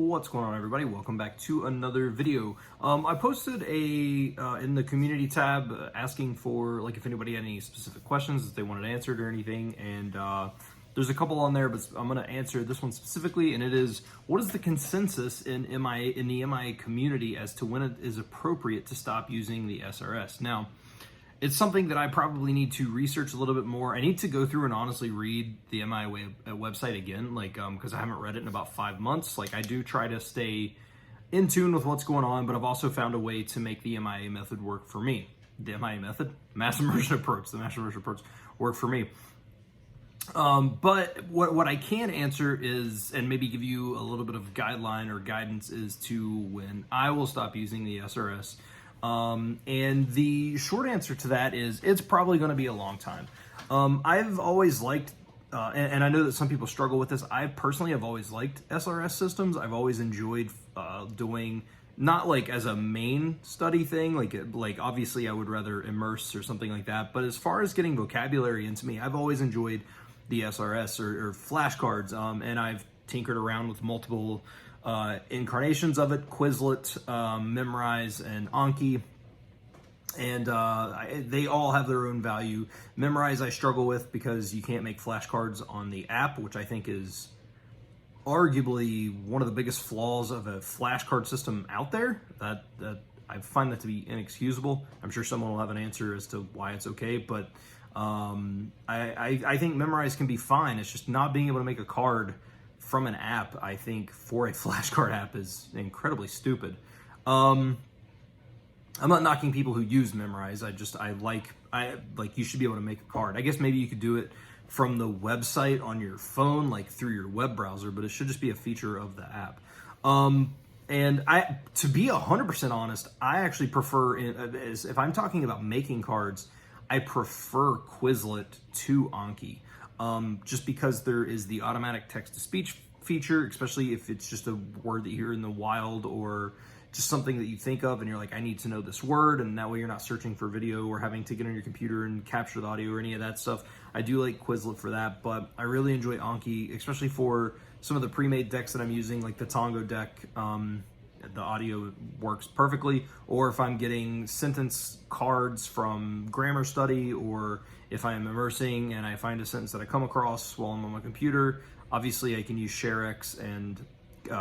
What's going on, everybody? Welcome back to another video. I posted in the community tab asking for if anybody had any specific questions that they wanted answered or anything, and there's a couple on there, but I'm going to answer this one specifically, and it is, what is the consensus in the MIA community as to when it is appropriate to stop using the SRS? Now, it's something that I probably need to research a little bit more. I need to go through and honestly read the MIA website again, because I haven't read it in about 5 months. I do try to stay in tune with what's going on, but I've also found a way to make the MIA method work for me. The MIA method? Mass immersion approach. The mass immersion approach work for me. But what I can answer is, and maybe give you a little bit of guideline or guidance, is to when I will stop using the SRS. And the short answer to that is it's probably going to be a long time. I've always liked, and I know that some people struggle with this. I personally have always liked SRS systems. I've always enjoyed doing, not as a main study thing, like obviously I would rather immerse or something like that. But as far as getting vocabulary into me, I've always enjoyed the SRS or flashcards, and I've tinkered around with multiple incarnations of it: Quizlet, Memrise, and Anki, and they all have their own value. Memrise I struggle with because you can't make flashcards on the app, which I think is arguably one of the biggest flaws of a flashcard system out there. That I find that to be inexcusable. I'm sure someone will have an answer as to why it's okay, but I think Memrise can be fine. It's just not being able to make a card from an app, I think, for a flashcard app is incredibly stupid. I'm not knocking people who use Memrise. I like you should be able to make a card. I guess maybe you could do it from the website on your phone, through your web browser, but it should just be a feature of the app. And to be 100% honest, I actually prefer, if I'm talking about making cards, I prefer Quizlet to Anki. Just because there is the automatic text-to-speech feature, especially if it's just a word that you hear in the wild or just something that you think of and you're like, I need to know this word, and that way you're not searching for video or having to get on your computer and capture the audio or any of that stuff. I do like Quizlet for that, but I really enjoy Anki, especially for some of the pre-made decks that I'm using, like the Tango deck. The audio works perfectly, or if I'm getting sentence cards from grammar study, or if I am immersing and I find a sentence that I come across while I'm on my computer, obviously I can use ShareX and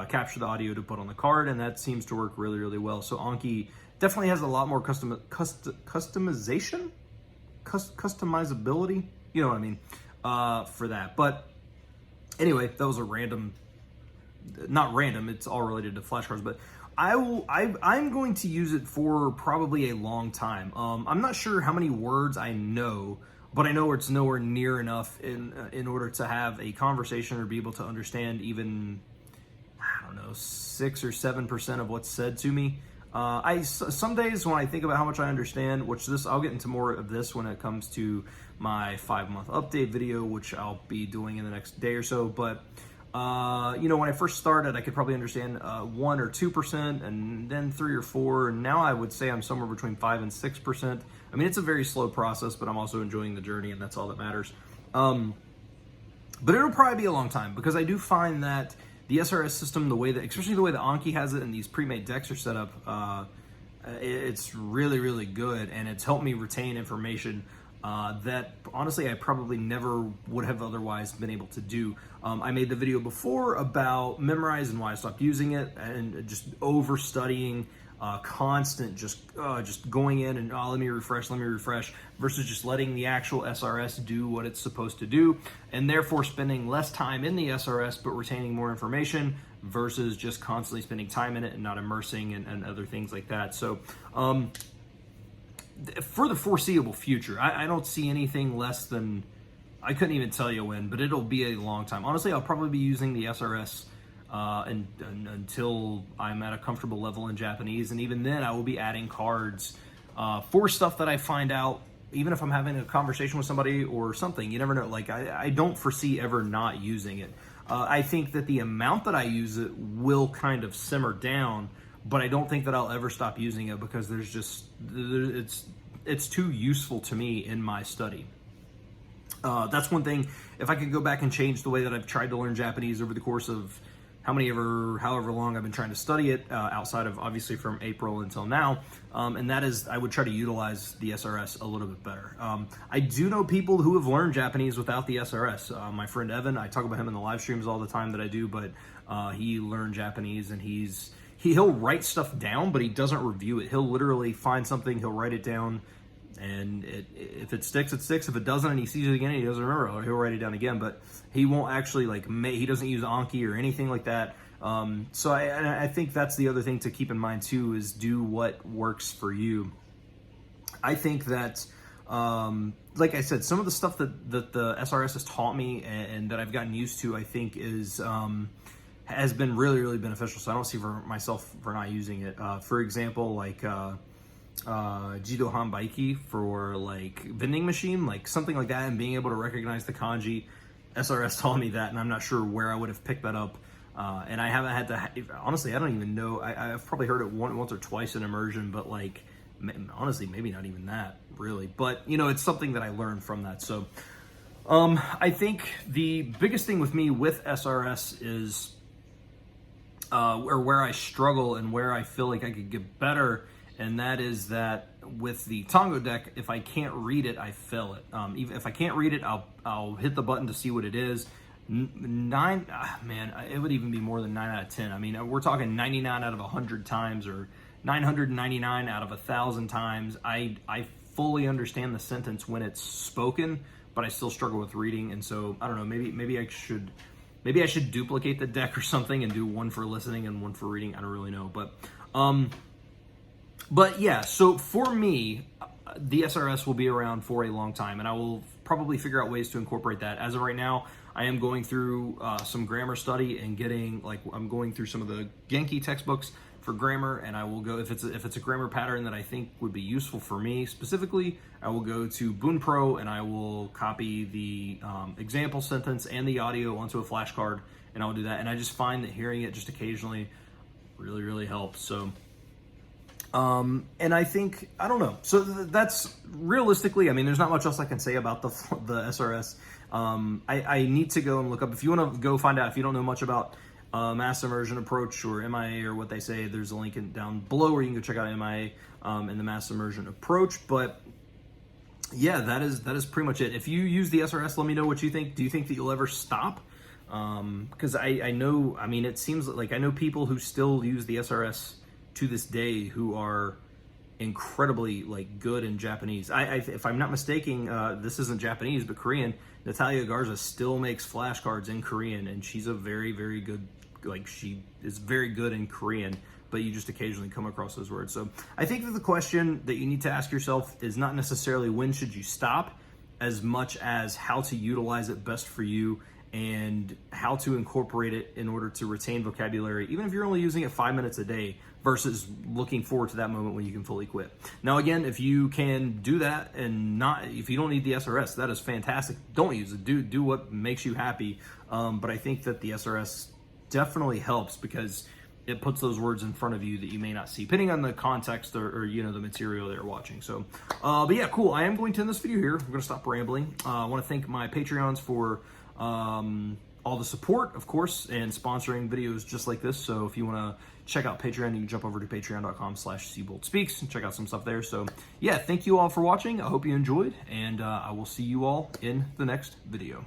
capture the audio to put on the card, and that seems to work really, really well. So Anki definitely has a lot more customizability, you know what I mean, for that. But anyway, that was a not random, it's all related to flashcards, but I'm going to use it for probably a long time. I'm not sure how many words I know, but I know it's nowhere near enough in order to have a conversation or be able to understand even, I don't know, 6 or 7% of what's said to me. Some days when I think about how much I understand, I'll get into more of this when it comes to my 5-month update video, which I'll be doing in the next day or so, but when I first started, I could probably understand 1 or 2%, and then 3 or 4, and now I would say I'm somewhere between 5 and 6%. I mean, it's a very slow process, but I'm also enjoying the journey, and that's all that matters. But it'll probably be a long time, because I do find that the SRS system, especially the way that Anki has it and these pre-made decks are set up, it's really, really good, and it's helped me retain information that honestly I probably never would have otherwise been able to do. I made the video before about Memrise and why I stopped using it, and just over studying, constant just going in and let me refresh, versus just letting the actual SRS do what it's supposed to do, and therefore spending less time in the SRS but retaining more information, versus just constantly spending time in it and not immersing and other things like that. So for the foreseeable future, I don't see anything less than, I couldn't even tell you when, but it'll be a long time. Honestly, I'll probably be using the SRS until I'm at a comfortable level in Japanese, and even then I will be adding cards for stuff that I find out, even if I'm having a conversation with somebody or something. You never know. I don't foresee ever not using it. I think that the amount that I use it will kind of simmer down, but I don't think that I'll ever stop using it, because it's too useful to me in my study. That's one thing. If I could go back and change the way that I've tried to learn Japanese over the course of however long I've been trying to study it, outside of obviously from April until now. And that is, I would try to utilize the SRS a little bit better. I do know people who have learned Japanese without the SRS. My friend Evan, I talk about him in the live streams all the time that I do, but he learned Japanese, and he'll write stuff down, but he doesn't review it. He'll literally find something, he'll write it down, and if it sticks, it sticks. If it doesn't, and he sees it again, and he doesn't remember, he'll write it down again. But he won't actually he doesn't use Anki or anything like that. So I think that's the other thing to keep in mind too, is do what works for you. I think that, like I said, some of the stuff that the SRS has taught me and that I've gotten used to, I think has been really, really beneficial. So I don't see for myself for not using it. For example, like Jido Hanbaiki for like vending machine, like something like that, and being able to recognize the kanji. SRS taught me that, and I'm not sure where I would have picked that up. And I haven't had to, honestly, I don't even know. I've probably heard it once or twice in immersion, but like, honestly, maybe not even that really. But it's something that I learned from that. So I think the biggest thing with me with SRS is, or where I struggle and where I feel like I could get better, and that is that with the Tango deck, if I can't read it, I fail it. Even if I can't read it, I'll hit the button to see what it is. Man, it would even be more than 9 out of 10. I mean, we're talking 99 out of 100 times, or 999 out of 1,000 times. I fully understand the sentence when it's spoken, but I still struggle with reading. And so I don't know, maybe I should duplicate the deck or something and do one for listening and one for reading. I don't really know, but yeah, so for me, the SRS will be around for a long time, and I will probably figure out ways to incorporate that. As of right now, I am going through some grammar study and I'm going through some of the Genki textbooks for grammar, and I will go, if it's a grammar pattern that I think would be useful for me specifically, I will go to Bunpro and I will copy the example sentence and the audio onto a flashcard, and I'll do that. And I just find that hearing it just occasionally really, really helps. So and I think, I don't know. So that's realistically, I mean, there's not much else I can say about the SRS. I need to go and look up, if you want to go find out, if you don't know much about mass immersion approach or MIA or what they say, there's a link down below where you can go check out MIA and the mass immersion approach. But yeah, that is pretty much it. If you use the SRS, let me know what you think. Do you think that you'll ever stop? Because I know, I mean, it seems like I know people who still use the SRS to this day who are incredibly good in Japanese. If I'm not mistaken, this isn't Japanese but Korean. Natalia Garza still makes flashcards in Korean, and she's a very, very good, she is very good in Korean, but you just occasionally come across those words. So I think that the question that you need to ask yourself is not necessarily when should you stop, as much as how to utilize it best for you and how to incorporate it in order to retain vocabulary, even if you're only using it 5 minutes a day, versus looking forward to that moment when you can fully quit. Now, again, if you can do that and if you don't need the SRS, that is fantastic. Don't use it. Do what makes you happy. But I think that the SRS definitely helps because it puts those words in front of you that you may not see, depending on the context or the material they're watching. So, but yeah, cool. I am going to end this video here. I'm going to stop rambling. I want to thank my Patreons for all the support, of course, and sponsoring videos just like this. So if you want to check out Patreon, you can jump over to patreon.com/SeaboltSpeaks and check out some stuff there. So yeah, thank you all for watching. I hope you enjoyed, and I will see you all in the next video.